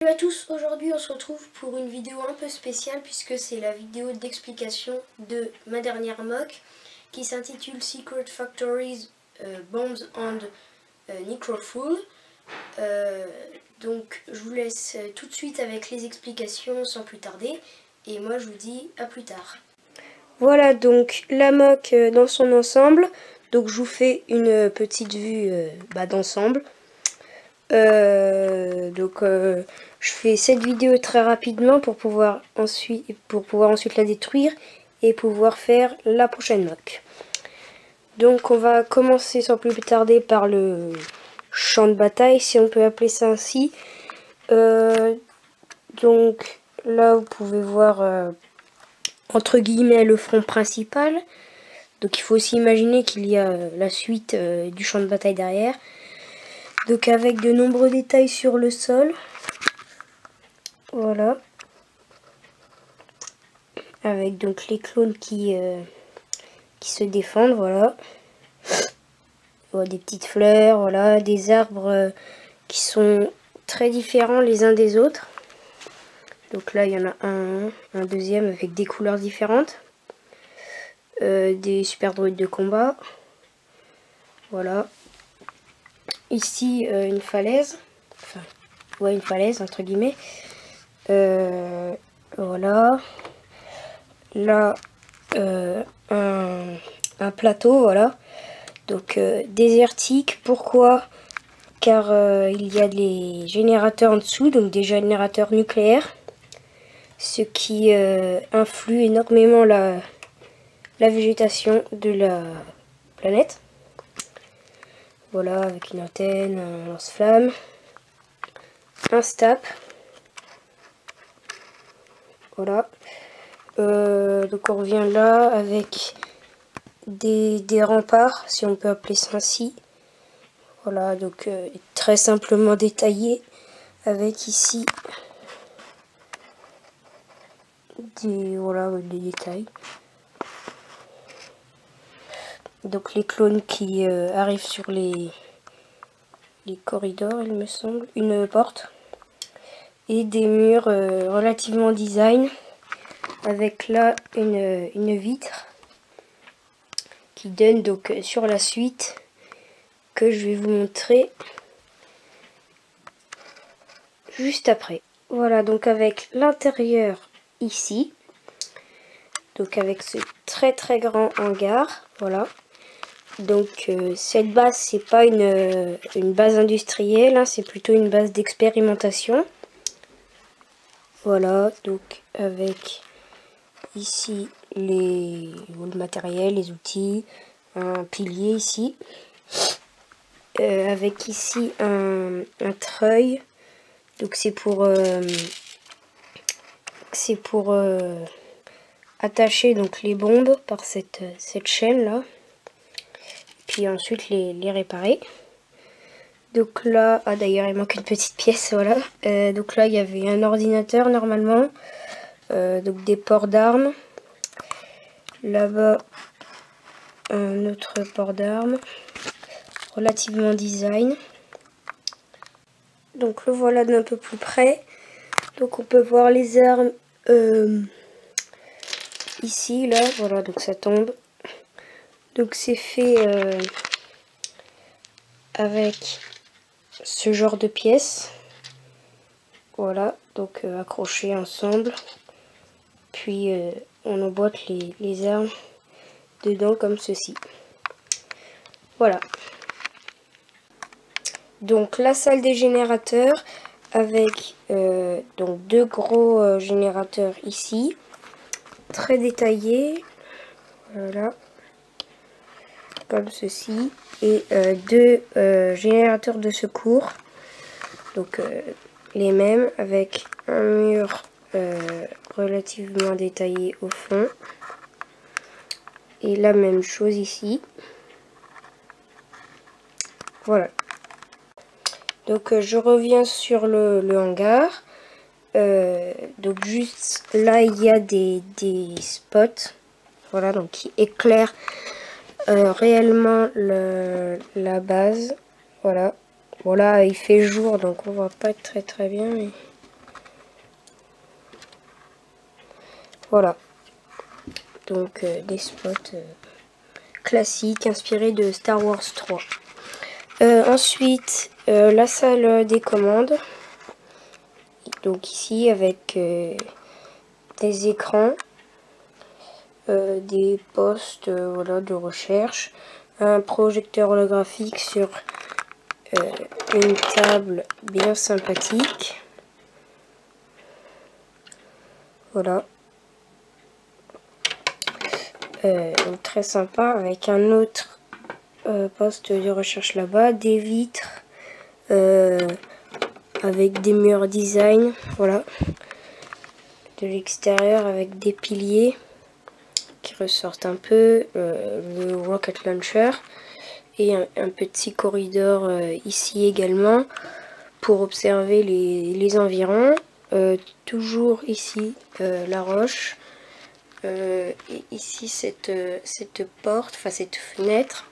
Salut à tous, aujourd'hui on se retrouve pour une vidéo un peu spéciale puisque c'est la vidéo d'explication de ma dernière mock qui s'intitule Secret Factories Bombs and Necroful. Donc je vous laisse tout de suite avec les explications sans plus tarder et moi je vous dis à plus tard. Voilà donc la mock dans son ensemble, donc je vous fais une petite vue d'ensemble. Je fais cette vidéo très rapidement pour pouvoir ensuite la détruire et pouvoir faire la prochaine mock. Donc on va commencer sans plus tarder par le champ de bataille, si on peut appeler ça ainsi. Donc là vous pouvez voir entre guillemets le front principal. Donc il faut aussi imaginer qu'il y a la suite du champ de bataille derrière. Donc avec de nombreux détails sur le sol. Voilà. Avec donc les clones qui se défendent, voilà. Voilà, des petites fleurs, voilà, des arbres qui sont très différents les uns des autres. Donc là il y en a un deuxième avec des couleurs différentes. Des super droïdes de combat. Voilà. Ici une falaise. Enfin, ouais, une falaise entre guillemets. Voilà. Là un plateau, voilà. Donc désertique. Pourquoi? Car il y a des générateurs en dessous, donc des générateurs nucléaires. Ce qui influe énormément la végétation de la planète. Voilà, avec une antenne, un lance-flamme, un STAP. Voilà. Donc on revient là avec des remparts, si on peut appeler ça ainsi. Voilà, donc très simplement détaillé, avec ici des détails. Donc les clones qui arrivent sur les corridors, il me semble, une porte. Et des murs relativement design, avec là une vitre qui donne donc sur la suite que je vais vous montrer juste après. Voilà, donc avec l'intérieur ici, donc avec ce très très grand hangar, voilà. Donc cette base, c'est pas une base industrielle, hein, c'est plutôt une base d'expérimentation. Voilà, donc avec ici le matériel, les outils, un pilier ici, avec ici un treuil, donc c'est pour attacher donc les bombes par cette chaîne là, puis ensuite les réparer. Donc là, ah d'ailleurs il manque une petite pièce, voilà. Donc là il y avait un ordinateur normalement, donc des ports d'armes. Là-bas un autre port d'armes, relativement design. Donc le voilà d'un peu plus près. Donc on peut voir les armes ici, là, voilà, donc ça tombe. Donc c'est fait avec ce genre de pièces. Voilà, donc accrochées ensemble. Puis on emboîte les armes dedans comme ceci. Voilà. Donc la salle des générateurs avec donc deux gros générateurs ici, très détaillés, voilà, comme ceci, et deux générateurs de secours, donc les mêmes avec un mur relativement détaillé au fond, et la même chose ici. Voilà. Donc je reviens sur le hangar. Donc juste là il y a des spots, voilà, donc qui éclairent réellement la base. Voilà. Bon là il fait jour donc on voit pas très bien, mais Voilà. Donc des spots classiques inspirés de Star Wars 3. Ensuite, la salle des commandes. Donc ici avec des écrans, des postes voilà, de recherche, un projecteur holographique sur une table bien sympathique. Voilà. Donc très sympa avec un autre poste de recherche là-bas, des vitres avec des murs design, voilà, de l'extérieur avec des piliers qui ressortent un peu, le rocket launcher et un petit corridor ici également pour observer les environs. Toujours ici la roche. Et ici cette porte, enfin cette fenêtre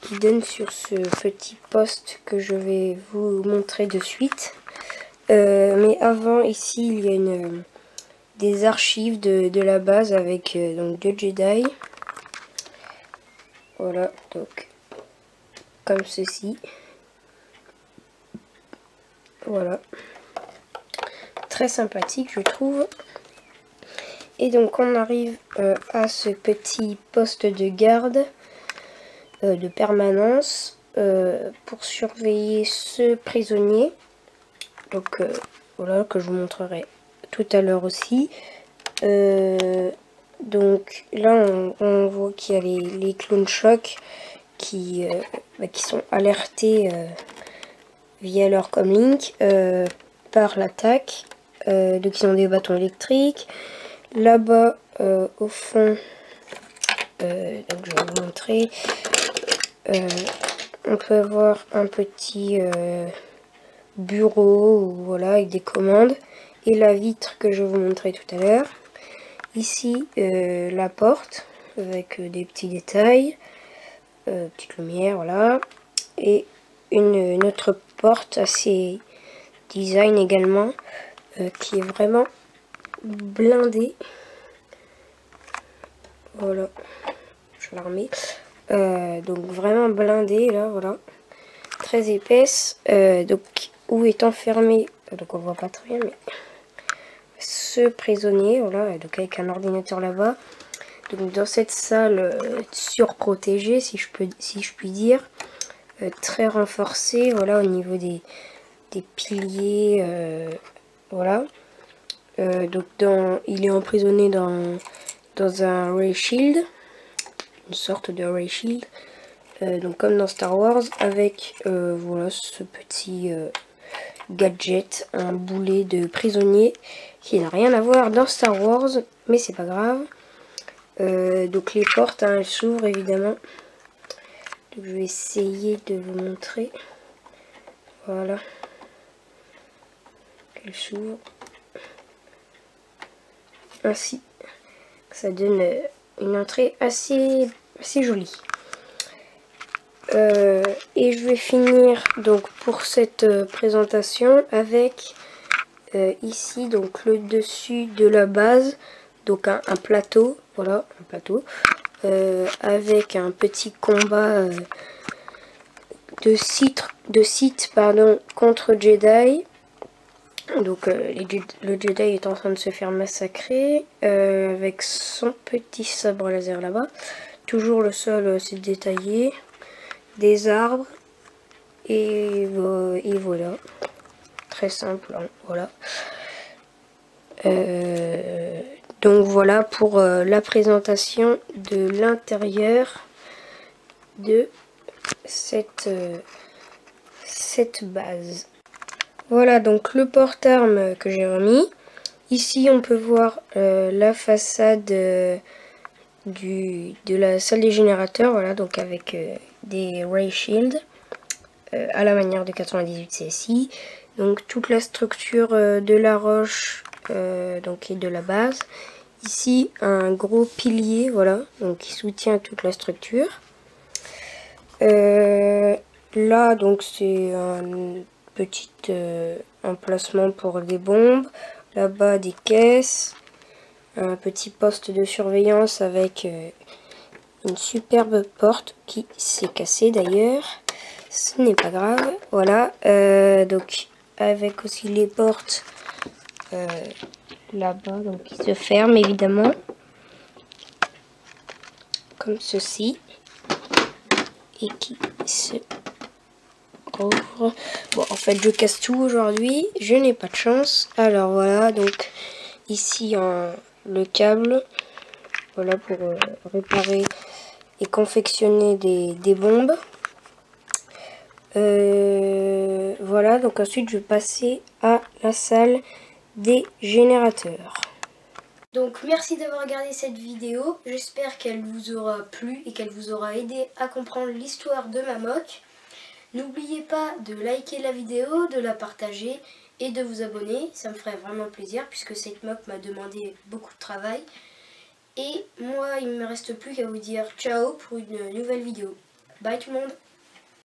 qui donne sur ce petit poste que je vais vous montrer de suite. Mais avant, ici il y a des archives de la base avec donc 2 Jedi. Voilà, donc comme ceci. Voilà, très sympathique je trouve. Et donc on arrive à ce petit poste de garde de permanence pour surveiller ce prisonnier. Donc voilà, que je vous montrerai tout à l'heure aussi. Donc là on voit qu'il y a les clones chocs qui sont alertés via leur comlink par l'attaque. Donc ils ont des bâtons électriques. Là-bas au fond, donc je vais vous montrer, on peut voir un petit bureau voilà, avec des commandes et la vitre que je vous montrais tout à l'heure. Ici la porte avec des petits détails, petite lumière, voilà, et une autre porte assez design également qui est vraiment blindée. Voilà, je la remets. Donc vraiment blindée là, voilà, très épaisse. Donc où est enfermé, donc on voit pas très bien, mais ce prisonnier, voilà, donc avec un ordinateur là-bas. Donc dans cette salle surprotégée, si je puis dire, très renforcée, voilà, au niveau des piliers, voilà. Donc il est emprisonné dans un Ray Shield, une sorte de Ray Shield, donc comme dans Star Wars, avec voilà ce petit gadget, un boulet de prisonnier qui n'a rien à voir dans Star Wars, mais c'est pas grave. Donc les portes, hein, elles s'ouvrent évidemment. Donc je vais essayer de vous montrer. Voilà, elles s'ouvrent ainsi. Ça donne une entrée assez jolie. Et je vais finir donc pour cette présentation avec ici donc le dessus de la base, donc un plateau, voilà, un plateau avec un petit combat de Sith pardon, contre Jedi. Donc le Jedi est en train de se faire massacrer avec son petit sabre laser là-bas. Toujours le sol c'est détaillé, des arbres et voilà. Très simple, hein, voilà. Donc voilà pour la présentation de l'intérieur de cette base. Voilà donc le porte-armes que j'ai remis. Ici on peut voir la façade de la salle des générateurs, voilà, donc avec des Ray Shield à la manière de 98 CSI. Donc toute la structure de la roche donc et de la base. Ici un gros pilier, voilà, donc qui soutient toute la structure. Là donc c'est un petit emplacement pour des bombes. Là-bas des caisses, un petit poste de surveillance avec une superbe porte qui s'est cassée d'ailleurs. Ce n'est pas grave. Voilà. Donc avec aussi les portes là-bas, donc qui se ferment évidemment. Comme ceci. Et qui se rouvre. Bon, en fait, je casse tout aujourd'hui. Je n'ai pas de chance. Alors voilà, donc ici le câble. Voilà pour réparer et confectionner des bombes. Voilà, donc ensuite je vais passer à la salle des générateurs. Donc merci d'avoir regardé cette vidéo, j'espère qu'elle vous aura plu et qu'elle vous aura aidé à comprendre l'histoire de ma moque. N'oubliez pas de liker la vidéo, de la partager et de vous abonner, ça me ferait vraiment plaisir puisque cette moque m'a demandé beaucoup de travail. Et moi il ne me reste plus qu'à vous dire ciao pour une nouvelle vidéo. Bye tout le monde!